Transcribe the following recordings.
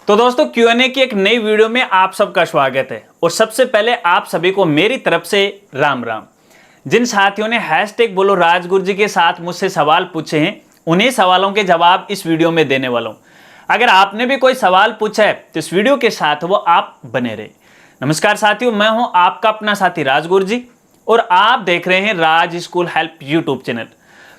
तो दोस्तों Q&A की एक नई वीडियो में आप सबका स्वागत है। और सबसे पहले आप सभी को मेरी तरफ से राम राम। जिन साथियों ने हैशटैग बोलो राजगुरुजी के साथ मुझसे सवाल पूछे हैं, उन्हीं सवालों के जवाब इस वीडियो में देने वाला हूँ। अगर आपने भी कोई सवाल पूछा है तो इस वीडियो के साथ वो आप बने रहे। नमस्कार साथियों, मैं हूँ आपका अपना साथी राजगुरुजी और आप देख रहे हैं राज स्कूल हेल्प यूट्यूब चैनल।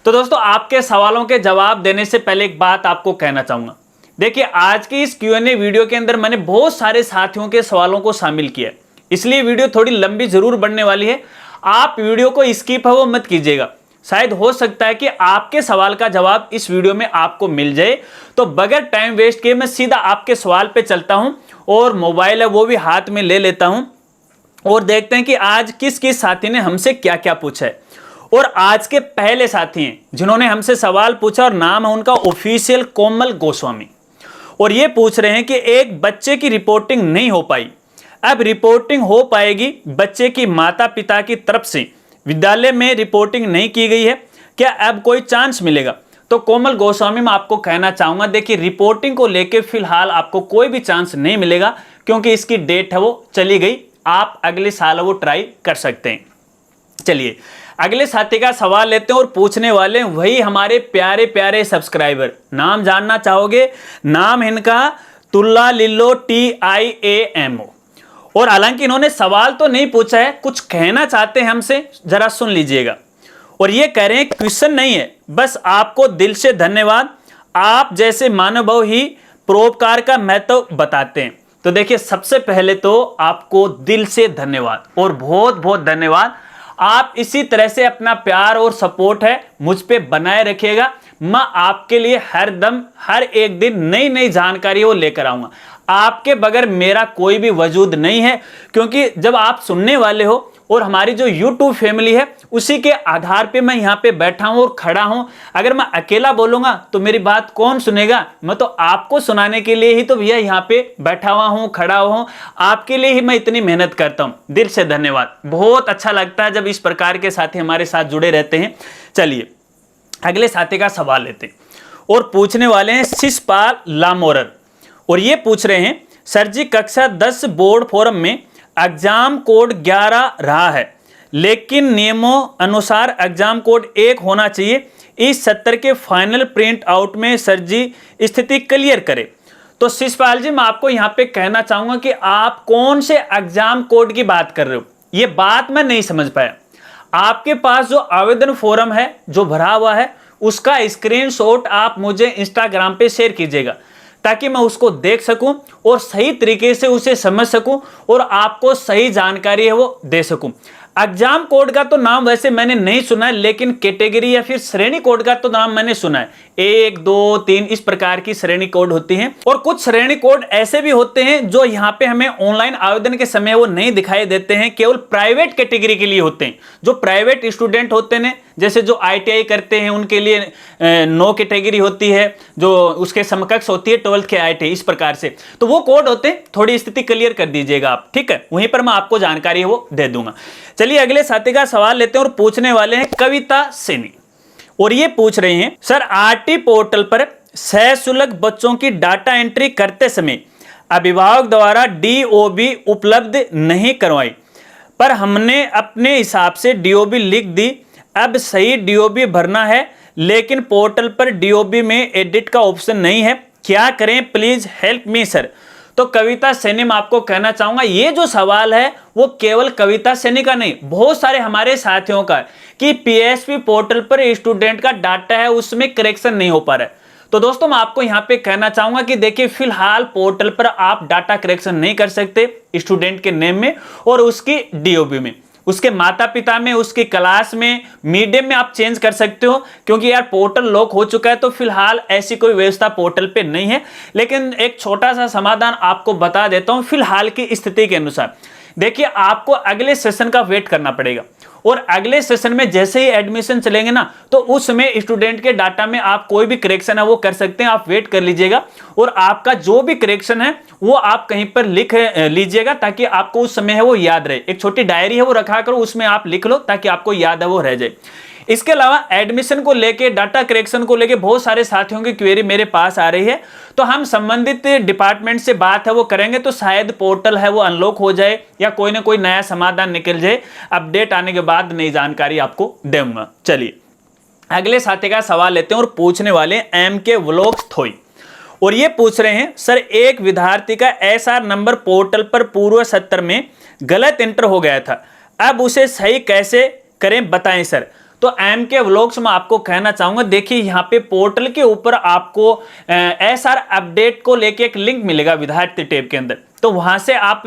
तो दोस्तों, आपके सवालों के जवाब देने से पहले एक बात आपको कहना चाहूँगा। देखिए, आज की इस Q&A वीडियो के अंदर मैंने बहुत सारे साथियों के सवालों को शामिल किया है, इसलिए वीडियो थोड़ी लंबी जरूर बनने वाली है। आप वीडियो को स्किप है वो मत कीजिएगा। शायद हो सकता है कि आपके सवाल का जवाब इस वीडियो में आपको मिल जाए। तो बगैर टाइम वेस्ट किए मैं सीधा आपके सवाल पे चलता हूं और मोबाइल है वो भी हाथ में ले लेता हूं और देखते हैं कि आज किस किस साथी ने हमसे क्या क्या पूछा है। और आज के पहले साथी हैं जिन्होंने हमसे सवाल पूछा और नाम है उनका ऑफिशियल कोमल गोस्वामी। और ये पूछ रहे हैं कि एक बच्चे की रिपोर्टिंग नहीं हो पाई, अब रिपोर्टिंग हो पाएगी। बच्चे की माता पिता की तरफ से विद्यालय में रिपोर्टिंग नहीं की गई है, क्या अब कोई चांस मिलेगा? तो कोमल गोस्वामी, मैं आपको कहना चाहूंगा, देखिए रिपोर्टिंग को लेके फिलहाल आपको कोई भी चांस नहीं मिलेगा क्योंकि इसकी डेट है वो चली गई। आप अगले साल वो ट्राई कर सकते हैं। चलिए अगले साथी का सवाल लेते हैं और पूछने वाले वही हमारे प्यारे प्यारे सब्सक्राइबर। नाम जानना चाहोगे? नाम इनका तुल्ला लिल्लो TIAMO। और हालांकि इन्होंने सवाल तो नहीं पूछा है, कुछ कहना चाहते हैं हमसे, जरा सुन लीजिएगा। और ये कह रहे हैं क्वेश्चन नहीं है, बस आपको दिल से धन्यवाद, आप जैसे मानव ही परोपकार का महत्व बताते हैं। तो देखिए, सबसे पहले तो आपको दिल से धन्यवाद और बहुत बहुत धन्यवाद। आप इसी तरह से अपना प्यार और सपोर्ट है मुझ पे बनाए रखिएगा। मैं आपके लिए हर दम हर एक दिन नई नई जानकारी वो लेकर आऊंगा। आपके बगैर मेरा कोई भी वजूद नहीं है, क्योंकि जब आप सुनने वाले हो और हमारी जो YouTube फैमिली है उसी के आधार पे मैं यहाँ पे बैठा हूँ और खड़ा हूँ। अगर मैं अकेला बोलूँगा तो मेरी बात कौन सुनेगा? मैं तो आपको सुनाने के लिए ही तो भैया यहाँ पे बैठा हुआ हूँ, खड़ा हुआ हूँ। आपके लिए ही मैं इतनी मेहनत करता हूँ। दिल से धन्यवाद। बहुत अच्छा लगता है जब इस प्रकार के साथी हमारे साथ जुड़े रहते हैं। चलिए अगले साथी का सवाल लेते हैं और पूछने वाले हैं शिषपाल लामोरर। और ये पूछ रहे हैं, सर जी कक्षा 10 बोर्ड फोरम में एग्जाम कोड 11 रहा है, लेकिन नियमों अनुसार एग्जाम कोड 1 होना चाहिए। इस सत्र के फाइनल प्रिंट आउट में सर जी स्थिति क्लियर करें। तो शिषपाल जी, मैं आपको यहाँ पे कहना चाहूंगा कि आप कौन से एग्जाम कोड की बात कर रहे हो, ये बात मैं नहीं समझ पाया। आपके पास जो आवेदन फॉर्म है जो भरा हुआ है उसका स्क्रीनशॉट आप मुझे इंस्टाग्राम पे शेयर कीजिएगा, ताकि मैं उसको देख सकूं और सही तरीके से उसे समझ सकूं और आपको सही जानकारी है वो दे सकूं। एग्जाम कोड का तो नाम वैसे मैंने नहीं सुना है, लेकिन कैटेगरी या फिर श्रेणी कोड का तो नाम मैंने सुना है। 1, 2, 3 इस प्रकार की श्रेणी कोड होती हैं। और कुछ श्रेणी कोड ऐसे भी होते हैं जो यहाँ पे हमें ऑनलाइन आवेदन के समय वो नहीं दिखाई देते हैं, केवल प्राइवेट कैटेगरी के लिए होते हैं। जो प्राइवेट स्टूडेंट होते हैं, जैसे जो ITI करते हैं उनके लिए 9 कैटेगरी होती है, जो उसके समकक्ष होती है 12th के ITI, इस प्रकार से तो वो कोड होते हैं। थोड़ी स्थिति क्लियर कर दीजिएगा आप, ठीक है? वहीं पर मैं आपको जानकारी है वो दे दूंगा। चलिए अगले साथी का सवाल लेते हैं और पूछने वाले हैं कविता सैनी। और ये पूछ रहे हैं, सर RT पोर्टल पर सशुल्क बच्चों की डाटा एंट्री करते समय अभिभावक द्वारा DOB उपलब्ध नहीं करवाई, पर हमने अपने हिसाब से DOB लिख दी। अब सही DOB भरना है, लेकिन पोर्टल पर DOB में एडिट का ऑप्शन नहीं है, क्या करें? Please help me sir. तो कविता सैनी, मैं आपको कहना चाहूंगा, ये जो सवाल है वो केवल कविता सैनी का नहीं, बहुत सारे हमारे साथियों का है कि PSP पोर्टल पर स्टूडेंट का डाटा है उसमें करेक्शन नहीं हो पा रहा है। तो दोस्तों, मैं आपको यहाँ पे कहना चाहूंगा कि देखिए, फिलहाल पोर्टल पर आप डाटा करेक्शन नहीं कर सकते स्टूडेंट के नेम में और उसकी DOB में। उसके माता पिता में, उसकी क्लास में, मीडियम में आप चेंज कर सकते हो, क्योंकि यार पोर्टल लॉक हो चुका है। तो फिलहाल ऐसी कोई व्यवस्था पोर्टल पे नहीं है, लेकिन एक छोटा सा समाधान आपको बता देता हूं फिलहाल की स्थिति के अनुसार। देखिए, आपको अगले सेशन का वेट करना पड़ेगा और अगले सेशन में जैसे ही एडमिशन चलेंगे ना, तो उसमें स्टूडेंट के डाटा में आप कोई भी करेक्शन है वो कर सकते हैं। आप वेट कर लीजिएगा और आपका जो भी करेक्शन है वो आप कहीं पर लिख लीजिएगा, ताकि आपको उस समय है वो याद रहे। एक छोटी डायरी है वो रखा करो, उसमें आप लिख लो ताकि आपको याद है वो रह जाए। इसके अलावा एडमिशन को लेके, डाटा करेक्शन को लेके बहुत सारे साथियों की क्वेरी मेरे पास आ रही है, तो हम संबंधित डिपार्टमेंट से बात है वो करेंगे, तो शायद पोर्टल है वो अनलॉक हो जाए या कोई ना कोई नया समाधान निकल जाए। अपडेट आने के बाद नई जानकारी आपको दूंगा। चलिए अगले साथी का सवाल लेते हैं और पूछने वाले MK व्लॉग्स थोई, और ये पूछ रहे हैं सर एक विद्यार्थी का SR नंबर पोर्टल पर पूर्व सत्र में गलत एंटर हो गया था, अब उसे सही कैसे करें बताएं सर। तो MK व्लॉग्स में आपको कहना चाहूंगा, देखिए यहाँ पे पोर्टल के ऊपर आपको SR अपडेट को लेके एक लिंक मिलेगा विद्यार्थी टैब के अंदर, तो वहां से आप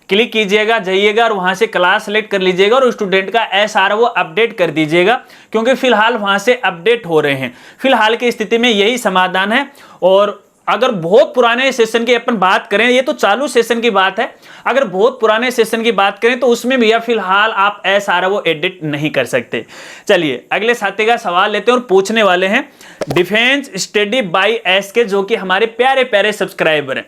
क्लिक कीजिएगा, जाइएगा और वहां से क्लास सेलेक्ट कर लीजिएगा और स्टूडेंट का SR वो अपडेट कर दीजिएगा, क्योंकि फिलहाल वहां से अपडेट हो रहे हैं। फिलहाल की स्थिति में यही समाधान है। और अगर बहुत पुराने सेशन की अपन बात करें, ये तो चालू सेशन की बात है, अगर बहुत पुराने सेशन की बात करें तो उसमें भी फिलहाल आप SR वो एडिट नहीं कर सकते। चलिए अगले साथी का सवाल लेते हैं और पूछने वाले हैं डिफेंस स्टडी बाय SK, जो कि हमारे प्यारे प्यारे सब्सक्राइबर हैं,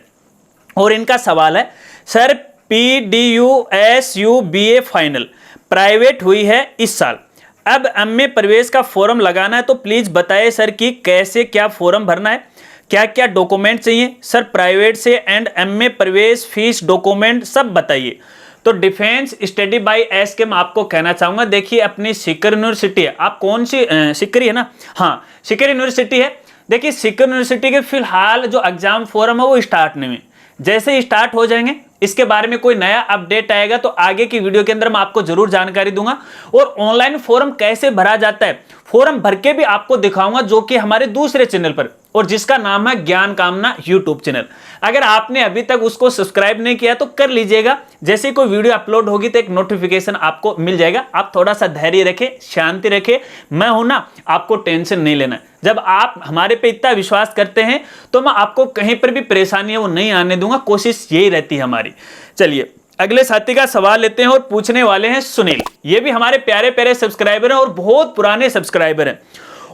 और इनका सवाल है sir PDU/SU BA final private हुई है इस साल, अब MA प्रवेश का फॉर्म लगाना है, तो प्लीज बताएं सर कि कैसे क्या फॉर्म भरना है, क्या क्या डॉक्यूमेंट चाहिए सर प्राइवेट से, एंड MA प्रवेश फीस डॉक्यूमेंट सब बताइए। तो डिफेंस स्टडी बाय SK में आपको कहना चाहूंगा, देखिए अपनी सीकर यूनिवर्सिटी है, आप कौन सी सीकर है ना, हाँ सीकर यूनिवर्सिटी है। देखिए सीकर यूनिवर्सिटी के फिलहाल जो एग्जाम फॉर्म है वो स्टार्ट नहीं हुए, जैसे ही स्टार्ट हो जाएंगे इसके बारे में कोई नया अपडेट आएगा तो आगे की वीडियो के अंदर मैं आपको जरूर जानकारी दूंगा। और ऑनलाइन फॉर्म कैसे भरा जाता है, फॉर्म भर के भी आपको दिखाऊंगा, जो कि हमारे दूसरे चैनल पर, और जिसका नाम है ज्ञान कामना यूट्यूब चैनल। अगर आपने अभी तक उसको सब्सक्राइब नहीं किया तो कर लीजिएगा, जैसे ही कोई वीडियो अपलोड होगी तो एक नोटिफिकेशन आपको मिल जाएगा। आप थोड़ा सा धैर्य रखें, शांति रखें, मैं हूं ना, आपको टेंशन नहीं लेना। जब आप हमारे पे इतना विश्वास करते हैं तो मैं आपको कहीं पर भी परेशानी है वो नहीं आने दूंगा, कोशिश यही रहती है हमारी। चलिए अगले साथी का सवाल लेते हैं और पूछने वाले हैं सुनील, ये भी हमारे प्यारे प्यारे सब्सक्राइबर हैं और बहुत पुराने सब्सक्राइबर हैं,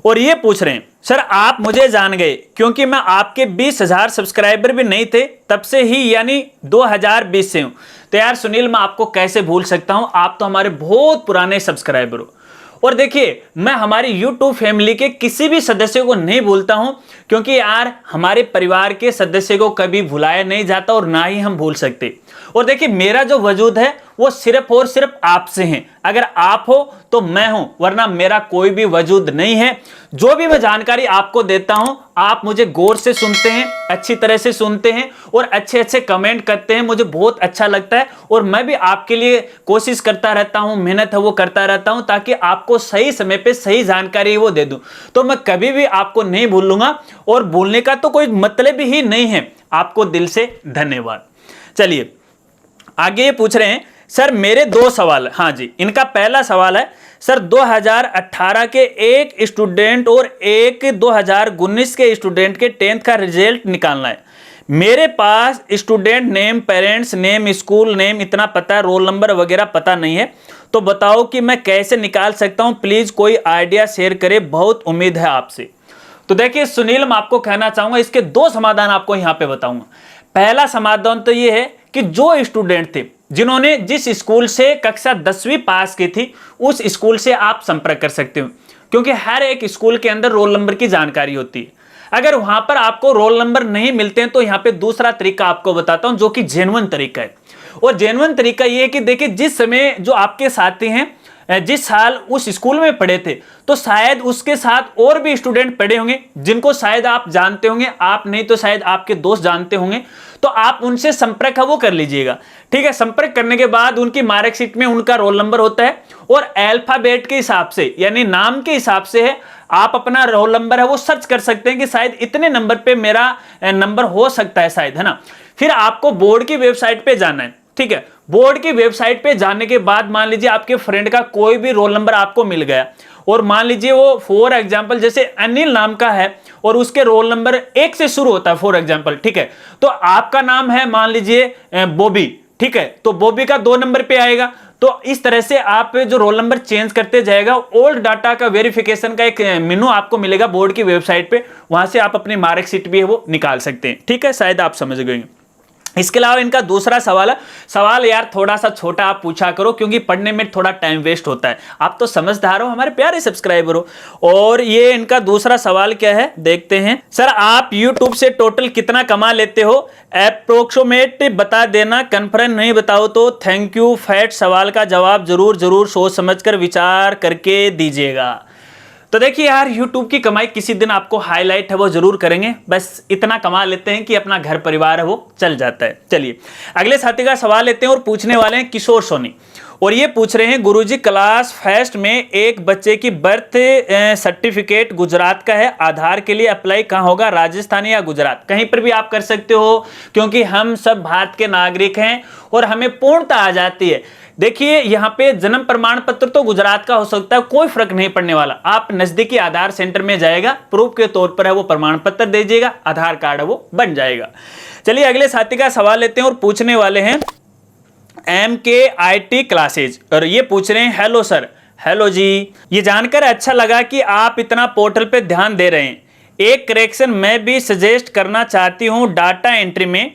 और ये पूछ रहे हैं सर आप मुझे जान गए क्योंकि मैं आपके 20,000 सब्सक्राइबर भी नहीं थे तब से ही, यानी 2020 से हूं। तो यार सुनील मैं आपको कैसे भूल सकता हूं, आप तो हमारे बहुत पुराने सब्सक्राइबर हो। और देखिए मैं हमारी YouTube फैमिली के किसी भी सदस्य को नहीं भूलता हूं, क्योंकि यार हमारे परिवार के सदस्य को कभी भुलाया नहीं जाता और ना ही हम भूल सकते। और देखिए मेरा जो वजूद है वो सिर्फ और सिर्फ आपसे है, अगर आप हो तो मैं हूं, वरना मेरा कोई भी वजूद नहीं है। जो भी मैं जानकारी आपको देता हूं आप मुझे गौर से सुनते हैं, अच्छी तरह से सुनते हैं और अच्छे अच्छे कमेंट करते हैं, मुझे बहुत अच्छा लगता है। और मैं भी आपके लिए कोशिश करता रहता हूं, मेहनत है वो करता रहता हूं, ताकि आपको सही समय पे सही जानकारी वो दे दूं। तो मैं कभी भी आपको नहीं भूलूंगा और भूलने का तो कोई मतलब ही नहीं है। आपको दिल से धन्यवाद। चलिए आगे ये पूछ रहे हैं सर मेरे 2 सवाल है। हाँ जी, इनका पहला सवाल है सर 2018 के एक स्टूडेंट और एक 2019 के स्टूडेंट के 10th का रिजल्ट निकालना है। मेरे पास student name, parents name, school name इतना पता है, रोल नंबर वगैरह पता नहीं है, तो बताओ कि मैं कैसे निकाल सकता हूं, प्लीज कोई आइडिया शेयर करे, बहुत उम्मीद है आपसे। तो देखिए सुनील मैं आपको कहना चाहूंगा, इसके 2 समाधान आपको यहां पे बताऊंगा। पहला समाधान तो ये है कि जो स्टूडेंट थे जिन्होंने जिस स्कूल से कक्षा 10वीं पास की थी उस स्कूल से आप संपर्क कर सकते हो, क्योंकि हर एक स्कूल के अंदर रोल नंबर की जानकारी होती है। अगर वहां पर आपको रोल नंबर नहीं मिलते हैं तो यहाँ पे दूसरा तरीका आपको बताता हूं, जो कि जेन्युइन तरीका है। और जेन्युइन तरीका ये है कि देखिए जिस समय जो आपके साथी हैं जिस साल उस स्कूल में पढ़े थे, तो शायद उसके साथ और भी स्टूडेंट पढ़े होंगे जिनको शायद आप जानते होंगे, आप नहीं तो शायद आपके दोस्त जानते होंगे, तो आप उनसे संपर्क है वो कर लीजिएगा। ठीक है, संपर्क करने के बाद उनकी मार्कशीट में उनका रोल नंबर होता है और अल्फाबेट के हिसाब से यानी नाम के हिसाब से है, आप अपना रोल नंबर है वो सर्च कर सकते हैं कि शायद इतने नंबर पे मेरा नंबर हो सकता है शायद, है ना। फिर आपको बोर्ड की वेबसाइट पे जाना है। ठीक है, बोर्ड की वेबसाइट पे जाने के बाद मान लीजिए आपके फ्रेंड का कोई भी रोल नंबर आपको मिल गया और मान लीजिए वो फॉर एग्जांपल जैसे अनिल नाम का है और उसके रोल नंबर 1 से शुरू होता है फॉर एग्जांपल, ठीक है, तो आपका नाम है मान लीजिए बॉबी, ठीक है, तो बॉबी का 2 नंबर पे आएगा। तो इस तरह से आप जो रोल नंबर चेंज करते जाएगा, ओल्ड डाटा का वेरिफिकेशन का एक मेनू आपको मिलेगा बोर्ड की वेबसाइट पे, वहां से आप अपनी मार्कशीट भी है वो निकाल सकते हैं। ठीक है, शायद आप समझ गए। इसके अलावा इनका दूसरा सवाल है, सवाल यार थोड़ा सा छोटा आप पूछा करो क्योंकि पढ़ने में थोड़ा टाइम वेस्ट होता है, आप तो समझदार हो, हमारे प्यारे सब्सक्राइबर हो। और ये इनका दूसरा सवाल क्या है देखते हैं। सर आप YouTube से टोटल कितना कमा लेते हो, अप्रोक्सीमेट बता देना, कन्फर्म नहीं बताओ तो थैंक यू। फैट सवाल का जवाब जरूर सोच समझकर विचार करके दीजिएगा। तो देखिए यार, YouTube की कमाई किसी दिन आपको हाईलाइट है वो जरूर करेंगे, बस इतना कमा लेते हैं कि अपना घर परिवार है वो चल जाता है। चलिए अगले साथी का सवाल लेते हैं और पूछने वाले हैं किशोर सोनी, और ये पूछ रहे हैं गुरुजी क्लास फर्स्ट में एक बच्चे की बर्थ सर्टिफिकेट गुजरात का है, आधार के लिए अप्लाई कहाँ होगा, राजस्थान या गुजरात? कहीं पर भी आप कर सकते हो क्योंकि हम सब भारत के नागरिक हैं और हमें पूर्णता आ जाती है। देखिए यहाँ पे जन्म प्रमाण पत्र तो गुजरात का हो सकता है, कोई फर्क नहीं पड़ने वाला। आप नजदीकी आधार सेंटर में जाएगा, प्रूफ के तौर पर है वो प्रमाण पत्र दीजिएगा, आधार कार्ड है वो बन जाएगा। चलिए अगले साथी का सवाल लेते हैं और पूछने वाले हैं MKIT क्लासेज, और ये पूछ रहे हैं हेलो सर। हेलो जी, ये जानकर अच्छा लगा कि आप इतना पोर्टल पे ध्यान दे रहे हैं। एक करेक्शन मैं भी सजेस्ट करना चाहती हूँ, डाटा एंट्री में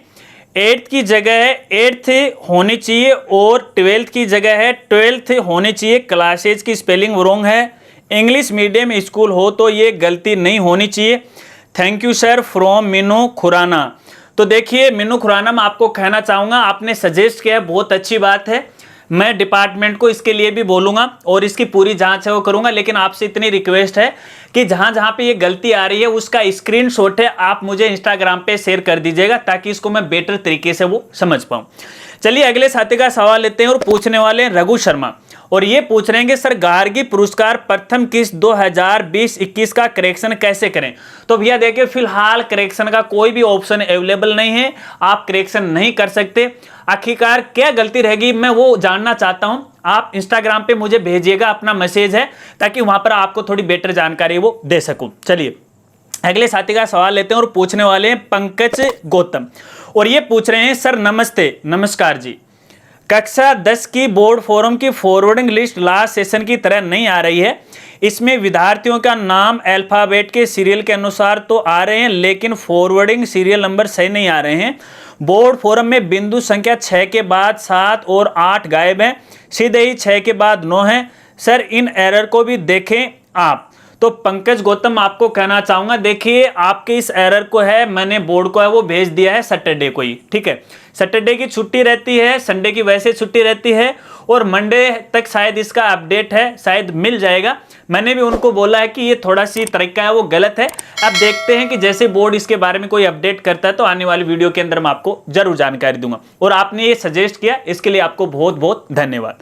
8th की जगह है 8th होनी चाहिए और 12th की जगह है 12th होनी चाहिए। क्लासेज की स्पेलिंग रॉन्ग है। इंग्लिश मीडियम स्कूल हो तो ये गलती नहीं होनी चाहिए। Thank you sir from Meenu Khurana. तो देखिए मीनू खुराना, मैं आपको कहना चाहूँगा आपने सजेस्ट किया है, बहुत अच्छी बात है। मैं डिपार्टमेंट को इसके लिए भी बोलूँगा और इसकी पूरी जांच है वो करूँगा, लेकिन आपसे इतनी रिक्वेस्ट है कि जहाँ जहाँ पे ये गलती आ रही है उसका स्क्रीनशॉट है आप मुझे इंस्टाग्राम पे शेयर कर दीजिएगा ताकि इसको मैं बेटर तरीके से वो समझ पाऊँ। चलिए अगले साथी का सवाल लेते हैं और पूछने वाले हैं रघु शर्मा, और ये पूछ रहे हैं कि सर गार्गी पुरस्कार प्रथम किस्त 2020-21 का करेक्शन कैसे करें? तो भैया देखिए फिलहाल करेक्शन का कोई भी ऑप्शन अवेलेबल नहीं है, आप करेक्शन नहीं कर सकते। आखिरकार क्या गलती रहेगी मैं वो जानना चाहता हूं, आप इंस्टाग्राम पे मुझे भेजिएगा, अपना मैसेज है, ताकि वहां पर आपको थोड़ी बेटर जानकारी वो दे सकूं। चलिए अगले साथी का सवाल लेते हैं और पूछने वाले हैं पंकज गौतम, और ये पूछ रहे हैं सर नमस्ते। नमस्कार जी, कक्षा 10 की बोर्ड फोरम की फॉरवर्डिंग लिस्ट लास्ट सेशन की तरह नहीं आ रही है। इसमें विद्यार्थियों का नाम अल्फाबेट के सीरियल के अनुसार तो आ रहे हैं, लेकिन फॉरवर्डिंग सीरियल नंबर सही नहीं आ रहे हैं। बोर्ड फोरम में बिंदु संख्या 6 के बाद 7 और 8 गायब हैं, सीधे ही 6 के बाद 9 है। सर इन एरर को भी देखें आप। तो पंकज गौतम आपको कहना चाहूँगा, देखिए आपके इस एरर को है मैंने बोर्ड को है वो भेज दिया है सैटरडे को ही, ठीक है। सैटरडे की छुट्टी रहती है, संडे की वैसे छुट्टी रहती है, और मंडे तक शायद इसका अपडेट है, शायद मिल जाएगा। मैंने भी उनको बोला है कि ये थोड़ा सी तरीका है वो गलत है। अब देखते हैं कि जैसे बोर्ड इसके बारे में कोई अपडेट करता है तो आने वाली वीडियो के अंदर मैं आपको जरूर जानकारी दूंगा, और आपने ये सजेस्ट किया इसके लिए आपको बहुत बहुत धन्यवाद।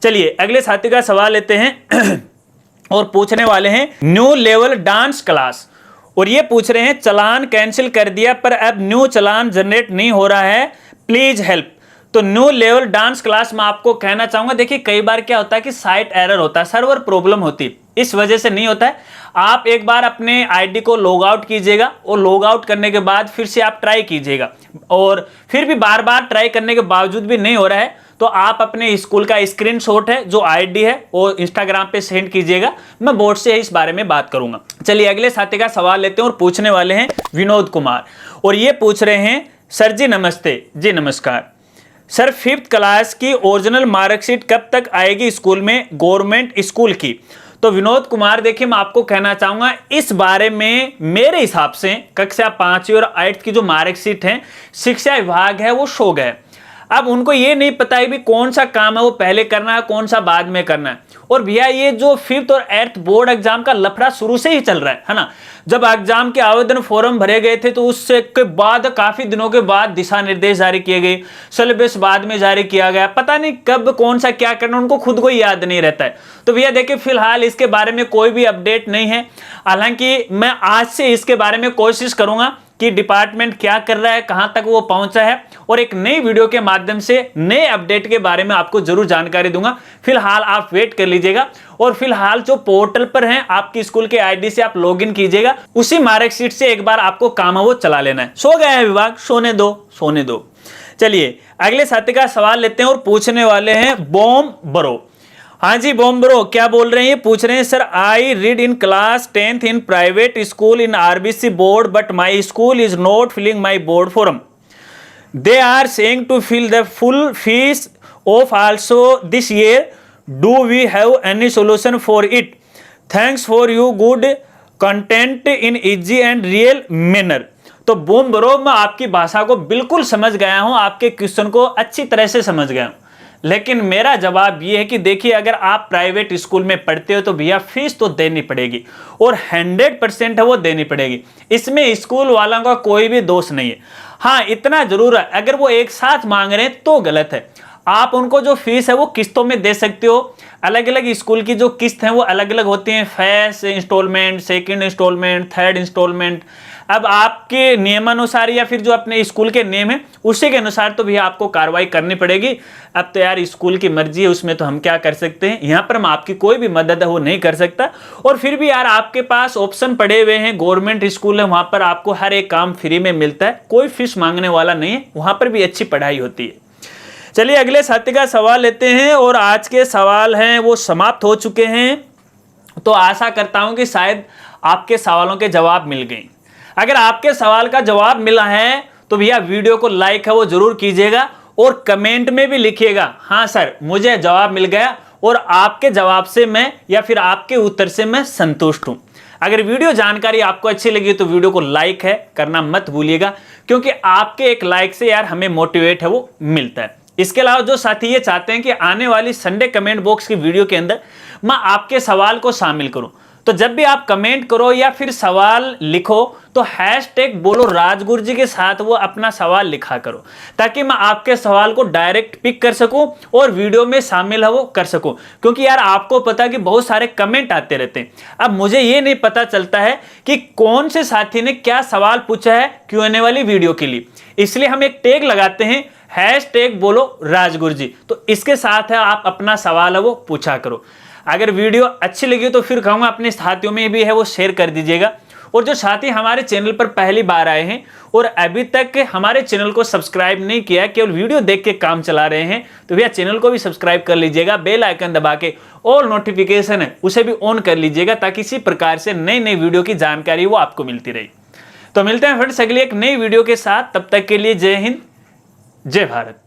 चलिए अगले साथी का सवाल लेते हैं और पूछने वाले हैं न्यू लेवल डांस क्लास, और ये पूछ रहे हैं चलान कैंसिल कर दिया पर अब न्यू चलान जनरेट नहीं हो रहा है, प्लीज हेल्प। तो न्यू लेवल डांस क्लास में आपको कहना चाहूंगा, देखिए कई बार क्या होता है कि साइट एरर होता है, सर्वर प्रॉब्लम होती है, इस वजह से नहीं होता है। आप एक बार अपने आईडी को लॉग आउट कीजिएगा और लॉग आउट करने के बाद फिर से आप ट्राई कीजिएगा, और फिर भी बार बार ट्राई करने के बावजूद भी नहीं हो रहा है तो आप अपने स्कूल का स्क्रीनशॉट है जो आईडी है वो इंस्टाग्राम पे सेंड कीजिएगा, मैं बोर्ड से इस बारे में बात करूंगा। चलिए अगले साथी का सवाल लेते हैं और पूछने वाले हैं विनोद कुमार, और ये पूछ रहे हैं सर जी नमस्ते। जी नमस्कार सर, 5th क्लास की ओरिजिनल मार्कशीट कब तक आएगी स्कूल में, गवर्नमेंट स्कूल की? तो विनोद कुमार देखिए मैं आपको कहना चाहूंगा इस बारे में, मेरे हिसाब से कक्षा 5वीं और 8th की जो मार्कशीट है शिक्षा विभाग है वो शो गए। अब उनको ये नहीं पता है भी कौन सा काम है वो पहले करना है कौन सा बाद में करना है। और भैया ये जो 5th और 8th बोर्ड एग्जाम का लफड़ा शुरू से ही चल रहा है ना। जब एग्जाम के आवेदन फॉर्म भरे गए थे तो उससे के बाद काफी दिनों के बाद दिशा निर्देश जारी किए गए, सिलेबस बाद में जारी किया गया, पता नहीं कब कौन सा क्या करना उनको खुद को ही याद नहीं रहता है। तो भैया देखिए फिलहाल इसके बारे में कोई भी अपडेट नहीं है, हालांकि मैं आज से इसके बारे में कोशिश करूंगा कि डिपार्टमेंट क्या कर रहा है, कहां तक वो पहुंचा है, और एक नई वीडियो के माध्यम से नए अपडेट के बारे में आपको जरूर जानकारी दूंगा। फिलहाल आप वेट कर लीजिएगा, और फिलहाल जो पोर्टल पर हैं आपकी स्कूल के आईडी से आप लॉगिन कीजिएगा, उसी मार्कशीट से एक बार आपको काम है वो चला लेना है। सो गया है विभाग, सोने दो सोने दो। चलिए अगले साथी का सवाल लेते हैं और पूछने वाले हैं बॉम ब्रो। हाँ जी बॉम ब्रो क्या बोल रहे हैं, पूछ रहे हैं sir I read in class 10th in private school in RBC board but my school is not filling my board form. They are saying to fill the full fees of also this year, do we have any solution for it, thanks for you good content in easy and real manner. तो boom bro, मैं आपकी भाषा को बिल्कुल समझ गया हूं, आपके क्वेश्चन को अच्छी तरह से समझ गया हूं, लेकिन मेरा जवाब ये है कि देखिए, अगर आप प्राइवेट स्कूल में पढ़ते हो तो भैया फीस तो देनी पड़ेगी और 100% है वो देनी पड़ेगी। इसमें स्कूल वालों का कोई भी दोष नहीं है। हाँ, इतना जरूर है, अगर वो एक साथ मांग रहे हैं तो गलत है। आप उनको जो फीस है वो किस्तों में दे सकते हो। अलग अलग स्कूल की जो किस्त हैं वो अलग अलग होती हैं, first installment, second installment, third installment. अब आपके नियमानुसार या फिर जो अपने स्कूल के नियम है उसी के अनुसार तो भी आपको कार्रवाई करनी पड़ेगी। अब तो यार स्कूल की मर्जी है, उसमें तो हम क्या कर सकते हैं, यहाँ पर हम आपकी कोई भी मदद है वो नहीं कर सकता। और फिर भी यार आपके पास ऑप्शन पड़े हुए हैं, गवर्नमेंट स्कूल है, वहाँ पर आपको हर एक काम फ्री में मिलता है, कोई फीस मांगने वाला नहीं है, वहाँ पर भी अच्छी पढ़ाई होती है। चलिए अगले साथी का सवाल लेते हैं, और आज के सवाल हैं वो समाप्त हो चुके हैं। तो आशा करता हूं कि शायद आपके सवालों के जवाब मिल गए। अगर आपके सवाल का जवाब मिला है तो भैया वीडियो को लाइक है वो जरूर कीजिएगा और कमेंट में भी लिखिएगा, हाँ सर मुझे जवाब मिल गया और आपके जवाब से मैं या फिर आपके उत्तर से मैं संतुष्ट हूं। अगर वीडियो जानकारी आपको अच्छी लगी तो वीडियो को लाइक है करना मत भूलिएगा, क्योंकि आपके एक लाइक से यार हमें मोटिवेट है वो मिलता है। इसके अलावा जो साथी ये चाहते हैं कि आने वाली संडे कमेंट बॉक्स की वीडियो के अंदर मैं आपके सवाल को शामिल करूं, तो जब भी आप कमेंट करो या फिर सवाल लिखो तो हैशटैग बोलो राजगुरु जी के साथ वो अपना सवाल लिखा करो, ताकि मैं आपके सवाल को डायरेक्ट पिक कर सकूं और वीडियो में शामिल है वो कर सकूं। क्योंकि यार आपको पता है कि बहुत सारे कमेंट आते रहते हैं, अब मुझे ये नहीं पता चलता है कि कौन से साथी ने क्या सवाल पूछा है Q&A वाली वीडियो के लिए, इसलिए हम एक टैग लगाते हैं हैशटैग बोलो राजगुरु जी, तो इसके साथ है आप अपना सवाल है वो पूछा करो। अगर वीडियो अच्छी लगी तो फिर कहूँगा अपने साथियों में भी है वो शेयर कर दीजिएगा। और जो साथी हमारे चैनल पर पहली बार आए हैं और अभी तक हमारे चैनल को सब्सक्राइब नहीं किया, केवल वीडियो देख के काम चला रहे हैं, तो भैया चैनल को भी सब्सक्राइब कर लीजिएगा, बेल आइकन दबा के ऑल नोटिफिकेशन है उसे भी ऑन कर लीजिएगा, ताकि इसी प्रकार से नई नई वीडियो की जानकारी वो आपको मिलती रही। तो मिलते हैं फ्रेंड्स अगली एक नई वीडियो के साथ, तब तक के लिए जय हिंद जय भारत।